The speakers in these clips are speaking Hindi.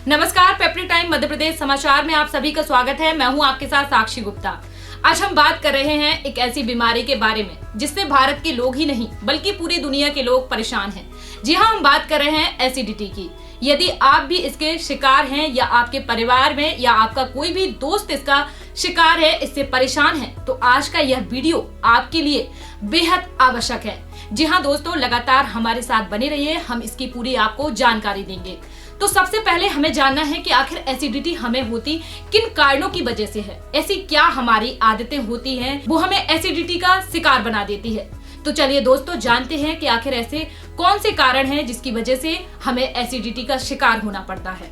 नमस्कार, पेपरी टाइम मध्य प्रदेश समाचार में आप सभी का स्वागत है। मैं हूं आपके साथ साक्षी गुप्ता। आज हम बात कर रहे हैं एक ऐसी बीमारी के बारे में जिससे भारत के लोग ही नहीं बल्कि पूरी दुनिया के लोग परेशान हैं। जी हां, हम बात कर रहे हैं एसिडिटी की। यदि आप भी इसके शिकार हैं या आपके परिवार में या आपका कोई भी दोस्त इसका शिकार है, इससे परेशान है, तो आज का यह वीडियो आपके लिए बेहद आवश्यक है। जी हाँ दोस्तों, लगातार हमारे साथ बने रहिए, हम इसकी पूरी आपको जानकारी देंगे। तो सबसे पहले हमें जानना है कि आखिर एसिडिटी हमें होती किन कारणों की वजह से है। ऐसी क्या हमारी आदतें होती हैं वो हमें एसिडिटी का शिकार बना देती है। तो चलिए दोस्तों, जानते हैं कि आखिर ऐसे कौन से कारण हैं जिसकी वजह से हमें एसिडिटी का शिकार होना पड़ता है।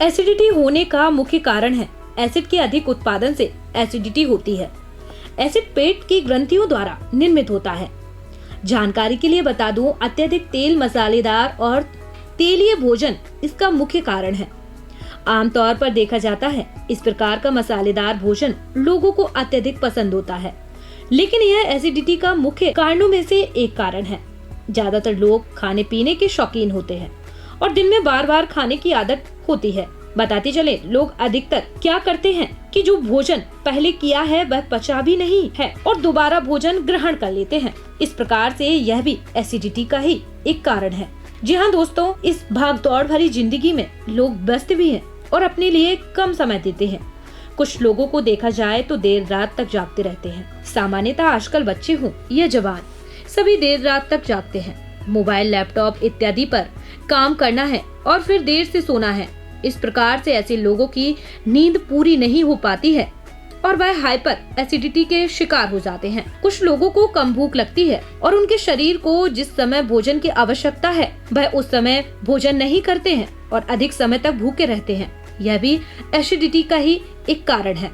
एसिडिटी होने का मुख्य कारण है एसिड के अधिक उत्पादन से एसिडिटी होती है। एसिड पेट की ग्रंथियों द्वारा निर्मित होता है। जानकारी के लिए बता दूं, अत्यधिक तेल, मसालेदार और तेलीय भोजन इसका मुख्य कारण है। आमतौर पर देखा जाता है इस प्रकार का मसालेदार भोजन लोगों को अत्यधिक पसंद होता है, लेकिन यह एसिडिटी का मुख्य कारणों में से एक कारण है। ज्यादातर लोग खाने पीने के शौकीन होते हैं और दिन में बार बार खाने की आदत होती है। बताते चले, लोग अधिकतर क्या करते हैं कि जो भोजन पहले किया है वह पचा भी नहीं है और दोबारा भोजन ग्रहण कर लेते हैं। इस प्रकार से यह भी एसिडिटी का ही एक कारण है। जी हाँ दोस्तों, इस भागदौड़ भरी जिंदगी में लोग व्यस्त भी हैं और अपने लिए कम समय देते हैं। कुछ लोगों को देखा जाए तो देर रात तक जागते रहते हैं। सामान्यतः आजकल बच्चे हों या जवान, सभी देर रात तक जागते हैं। मोबाइल, लैपटॉप इत्यादि पर काम करना है और फिर देर से सोना है। इस प्रकार से ऐसे लोगों की नींद पूरी नहीं हो पाती है और वह हाइपर एसिडिटी के शिकार हो जाते हैं। कुछ लोगों को कम भूख लगती है और उनके शरीर को जिस समय भोजन की आवश्यकता है वह उस समय भोजन नहीं करते हैं और अधिक समय तक भूखे रहते हैं। यह भी एसिडिटी का ही एक कारण है।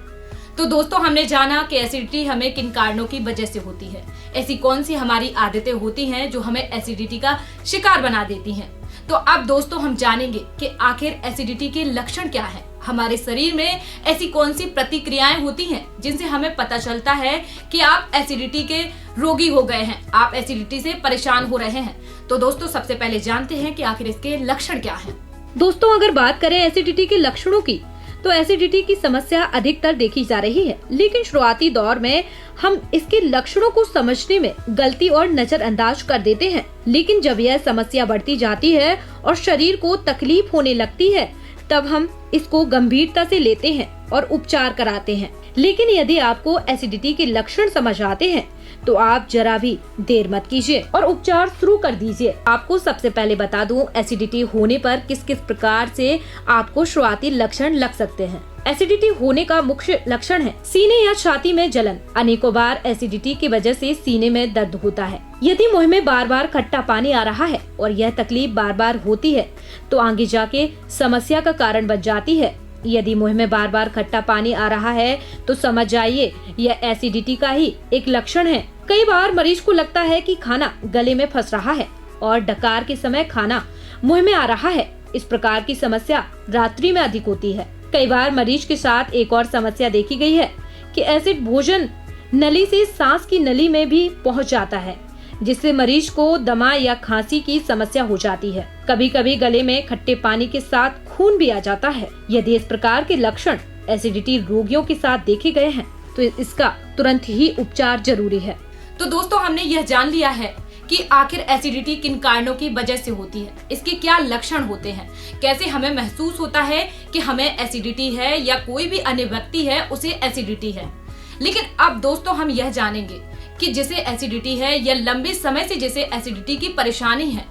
तो दोस्तों, हमने जाना कि एसिडिटी हमें किन कारणों की वजह से होती है। ऐसी कौन सी हमारी आदतें होती हैं जो हमें एसिडिटी का शिकार बना देती हैं। तो अब दोस्तों, हम जानेंगे कि आखिर एसिडिटी के लक्षण क्या है। हमारे शरीर में ऐसी कौन सी प्रतिक्रियाएं होती हैं जिनसे हमें पता चलता है कि आप एसिडिटी के रोगी हो गए हैं, आप एसिडिटी से परेशान हो रहे हैं। तो दोस्तों, सबसे पहले जानते हैं कि आखिर इसके लक्षण क्या हैं। दोस्तों, अगर बात करें एसिडिटी के लक्षणों की, तो एसिडिटी की समस्या अधिकतर देखी जा रही है, लेकिन शुरुआती दौर में हम इसके लक्षणों को समझने में गलती और नजरअंदाज कर देते हैं। लेकिन जब यह समस्या बढ़ती जाती है और शरीर को तकलीफ होने लगती है, तब हम इसको गंभीरता से लेते हैं और उपचार कराते हैं। लेकिन यदि आपको एसिडिटी के लक्षण समझ आते हैं तो आप जरा भी देर मत कीजिए और उपचार शुरू कर दीजिए। आपको सबसे पहले बता दूं, एसिडिटी होने पर किस किस प्रकार से आपको शुरुआती लक्षण लग सकते हैं। एसिडिटी होने का मुख्य लक्षण है सीने या छाती में जलन। अनेकों बार एसिडिटी की वजह से सीने में दर्द होता है। यदि मुंह में बार बार खट्टा पानी आ रहा है और यह तकलीफ बार बार होती है तो आगे जाके समस्या का कारण बन जाती है। यदि मुंह में बार बार खट्टा पानी आ रहा है तो समझ जाइए यह एसिडिटी का ही एक लक्षण है। कई बार मरीज को लगता है कि खाना गले में फंस रहा है और डकार के समय खाना मुंह में आ रहा है। इस प्रकार की समस्या रात्रि में अधिक होती है। कई बार मरीज के साथ एक और समस्या देखी गई है कि एसिड भोजन नली से सांस की नली में भी पहुंच जाता है, जिससे मरीज को दमा या खांसी की समस्या हो जाती है। कभी कभी गले में खट्टे पानी के साथ खून भी आ जाता है। यदि इस प्रकार के लक्षण एसिडिटी रोगियों के साथ देखे गए हैं तो इसका तुरंत ही उपचार जरूरी है। तो दोस्तों, हमने यह जान लिया है कि आखिर एसिडिटी किन कारणों की वजह से होती है, इसके क्या लक्षण होते हैं, कैसे हमें महसूस होता है कि हमें एसिडिटी है या कोई भी अन्य व्यक्ति है उसे एसिडिटी है। लेकिन अब दोस्तों, हम यह जानेंगे कि जिसे एसिडिटी है या लंबे समय से जिसे एसिडिटी की परेशानी है,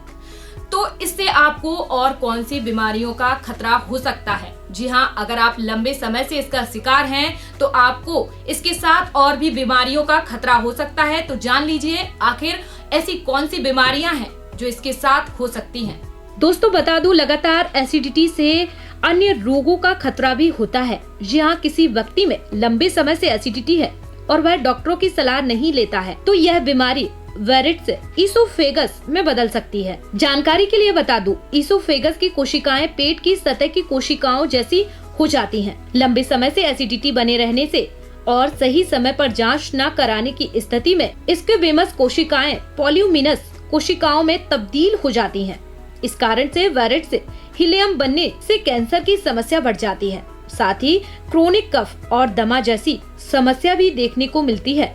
तो इससे आपको और कौन सी बीमारियों का खतरा हो सकता है। जी हाँ, अगर आप लंबे समय से इसका शिकार हैं तो आपको इसके साथ और भी बीमारियों का खतरा हो सकता है। तो जान लीजिए आखिर ऐसी कौन सी बीमारियां हैं जो इसके साथ हो सकती हैं। दोस्तों, बता दूं, लगातार एसिडिटी से अन्य रोगों का खतरा भी होता है। जी हाँ, किसी व्यक्ति में लंबे समय से एसिडिटी है और वह डॉक्टरों की सलाह नहीं लेता है तो यह बीमारी वेरिट्स ईसोफेगस में बदल सकती है। जानकारी के लिए बता दूं, ईसोफेगस की कोशिकाएं पेट की सतह की कोशिकाओं जैसी हो जाती हैं। लंबे समय से एसिडिटी बने रहने से और सही समय पर जांच न कराने की स्थिति में इसके बेमस कोशिकाएं पॉल्यूमिनस कोशिकाओं में तब्दील हो जाती हैं। इस कारण से वायरस से हीलियम बनने से कैंसर की समस्या बढ़ जाती है। साथ ही क्रोनिक कफ और दमा जैसी समस्या भी देखने को मिलती है।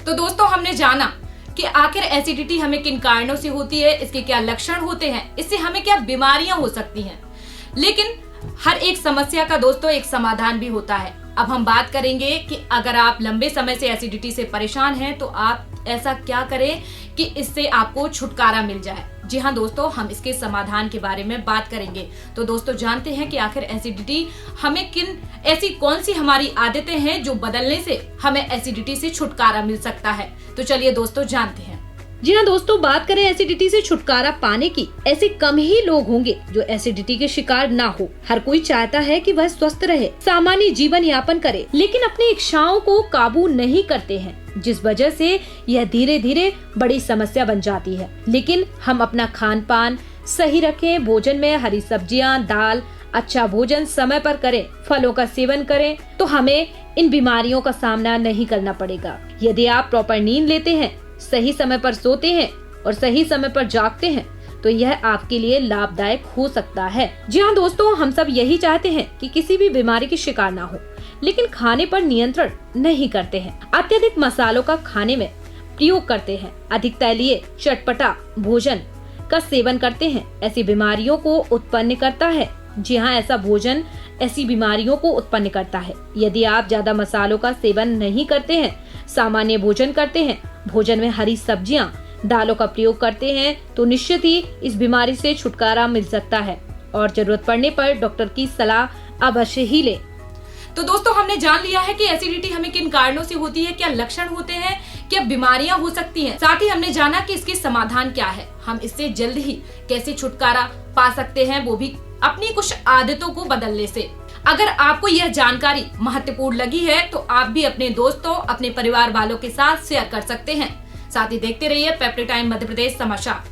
तो दोस्तों, हमने जाना कि आखिर एसिडिटी हमें किन कारणों से होती है, इसके क्या लक्षण होते हैं, इससे हमें क्या बीमारियां हो सकती हैं। लेकिन हर एक समस्या का दोस्तों एक समाधान भी होता है। अब हम बात करेंगे कि अगर आप लंबे समय से एसिडिटी से परेशान हैं तो आप ऐसा क्या करें कि इससे आपको छुटकारा मिल जाए। जी हाँ दोस्तों, हम इसके समाधान के बारे में बात करेंगे। तो दोस्तों, जानते हैं कि आखिर एसिडिटी हमें ऐसी कौन सी हमारी आदतें हैं जो बदलने से हमें एसिडिटी से छुटकारा मिल सकता है। तो चलिए दोस्तों, जानते हैं। जी हाँ दोस्तों, बात करें एसिडिटी से छुटकारा पाने की, ऐसे कम ही लोग होंगे जो एसिडिटी के शिकार ना हो। हर कोई चाहता है कि वह स्वस्थ रहे, सामान्य जीवन यापन करे, लेकिन अपनी इच्छाओं को काबू नहीं करते हैं, जिस वजह से यह धीरे धीरे बड़ी समस्या बन जाती है। लेकिन हम अपना खान पान सही रखें, भोजन में हरी सब्जियां, दाल, अच्छा भोजन समय पर करें, फलों का सेवन करें, तो हमें इन बीमारियों का सामना नहीं करना पड़ेगा। यदि आप प्रॉपर नींद लेते हैं, सही समय पर सोते हैं और सही समय पर जागते हैं, तो यह आपके लिए लाभदायक हो सकता है। जी हाँ दोस्तों, हम सब यही चाहते हैं कि किसी भी बीमारी की शिकार ना हो, लेकिन खाने पर नियंत्रण नहीं करते हैं, अत्यधिक मसालों का खाने में प्रयोग करते हैं, अधिक तैलीय चटपटा भोजन का सेवन करते हैं, ऐसी बीमारियों को उत्पन्न करता है। जी हाँ, ऐसा भोजन ऐसी बीमारियों को उत्पन्न करता है। यदि आप ज्यादा मसालों का सेवन नहीं करते हैं, सामान्य भोजन करते हैं, भोजन में हरी सब्जियां, दालों का प्रयोग करते हैं, तो निश्चित ही इस बीमारी से छुटकारा मिल सकता है और जरूरत पड़ने पर डॉक्टर की सलाह अवश्य ही लें। तो दोस्तों, हमने जान लिया है कि एसिडिटी हमें किन कारणों से होती है, क्या लक्षण होते हैं, क्या बीमारियां हो सकती हैं। साथ ही हमने जाना कि इसके समाधान क्या है, हम इससे जल्द ही कैसे छुटकारा पा सकते हैं, वो भी अपनी कुछ आदतों को बदलने से। अगर आपको यह जानकारी महत्वपूर्ण लगी है तो आप भी अपने दोस्तों, अपने परिवार वालों के साथ शेयर कर सकते हैं। साथ ही देखते रहिए पेप्री टाइम मध्य प्रदेश समाचार।